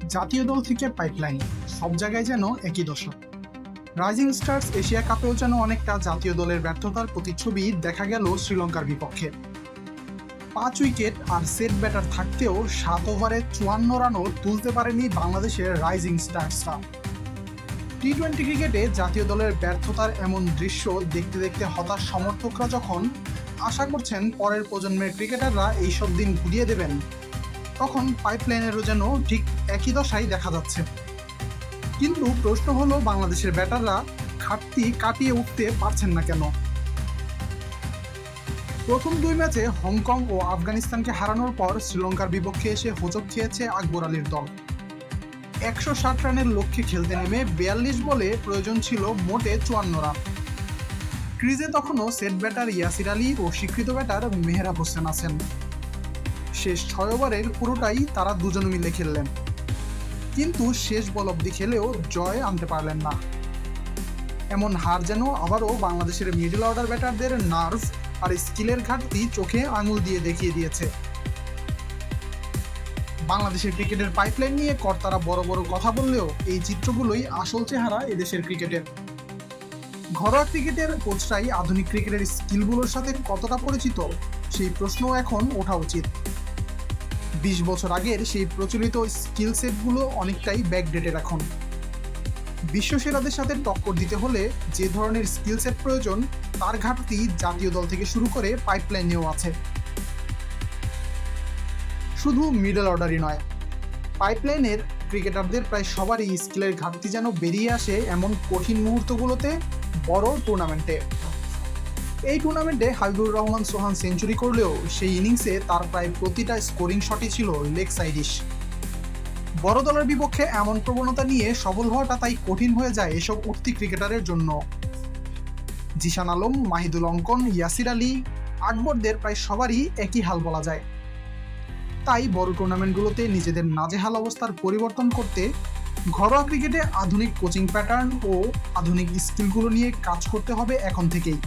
জাতীয় দল থেকে পাইপলাইন, সব জায়গায় যেন একই দশা। রাইজিং স্টার্স এশিয়া কাপেও যেন অনেকটা জাতীয় দলের ব্যর্থতার প্রতিচ্ছবি দেখা গেল শ্রীলঙ্কার বিপক্ষে। 5 উইকেট আর সেট ব্যাটার থাকতেও 7 ওভারে 54 রানও তুলতে পারেনি বাংলাদেশের রাইজিং স্টার্সরা। টি-20 ক্রিকেটে জাতীয় দলের ব্যর্থতার এমন দৃশ্য দেখতে দেখতে হতাশ সমর্থকরা যখন আশা করছেন পরের প্রজন্মের ক্রিকেটাররা এইসব দিন ঘুরিয়ে দেবেন, তখন পাইপলাইনেরও যেন ঠিক একই দশাই দেখা যাচ্ছে। কিন্তু প্রশ্ন হলো, বাংলাদেশের ব্যাটাররা ঘাটতি কাটিয়ে উঠতে পারছেন না কেন? প্রথম 2 ম্যাচে হংকং ও আফগানিস্তানকে হারানোর পর শ্রীলঙ্কার বিপক্ষে এসে হোঁচট খেয়েছে আকবর আলীর দল। 160 রানের লক্ষ্যে খেলতে নেমে 42 বলে প্রয়োজন ছিল মোটে 54 রান। ক্রিজে তখনও সেট ব্যাটার ইয়াসির আলী ও স্বীকৃত ব্যাটার মেহরাব হোসেন আছেন। শেষ 6 ওভারের পুরোটাই তারা দুজন মিলে খেললেন, কিন্তু শেষ বল অবধি খেলেও জয় আনতে পারলেন না। এমন হার যেন আবারও বাংলাদেশের মিডল অর্ডার ব্যাটারদের নার্ভ আর স্কিলের ঘাটতি চোখে আঙুল দিয়ে দেখিয়ে দিয়েছে। বাংলাদেশের ক্রিকেটের পাইপলাইন নিয়ে কর্তারা বড় বড় কথা বললেও এই চিত্রগুলোই আসল চেহারা এদেশের ক্রিকেটের। ঘরোয়া ক্রিকেটের কোচরাই আধুনিক ক্রিকেটের স্কিলগুলোর সাথে কতটা পরিচিত, সেই প্রশ্ন এখন ওঠা উচিত। 20 বছর আগের সেই প্রচলিত স্কিল সেটগুলো অনেকটাই ব্যাকডেটেড এখন। বিশ্বসেরাদের সাথে টক্কর দিতে হলে যে ধরনের স্কিল সেট প্রয়োজন, তার ঘাটতি জাতীয় দল থেকে শুরু করে পাইপলাইনেও আছে। শুধু মিডল অর্ডারই নয়, পাইপলাইনের ক্রিকেটারদের প্রায় সবারই স্কিলের ঘাটতি যেন বেরিয়ে আসে এমন কঠিন মুহূর্তগুলোতে, বড় টুর্নামেন্টে। এই টুর্নামেন্টে হাবিবুর রহমান সোহান সেঞ্চুরি করলেও সেই ইনিংসে তার প্রায় প্রতিটা স্কোরিং শটই ছিল লেগ সাইডিশ। বড় দলের বিপক্ষে এমন প্রবণতা নিয়ে সফল হওয়াটা তাই কঠিন হয়ে যায় এসব উঠতি ক্রিকেটারের জন্য। জিশান আলম, মাহিদুল অঙ্কন, ইয়াসির আলী, আকবরদের প্রায় সবারই একই হাল বলা যায়। তাই বড় টুর্নামেন্টগুলোতে নিজেদের নাজেহাল অবস্থার পরিবর্তন করতে ঘরোয়া ক্রিকেটে আধুনিক কোচিং প্যাটার্ন ও আধুনিক স্কিলগুলো নিয়ে কাজ করতে হবে এখন থেকেই।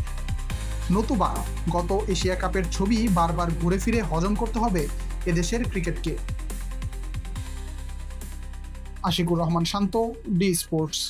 নতুবা গত এশিয়া কাপের ছবি বারবার ঘুরে ফিরে হজম করতে হবে এদেশের ক্রিকেটকে। আশিকুর রহমান শান্ত, ডি স্পোর্টস।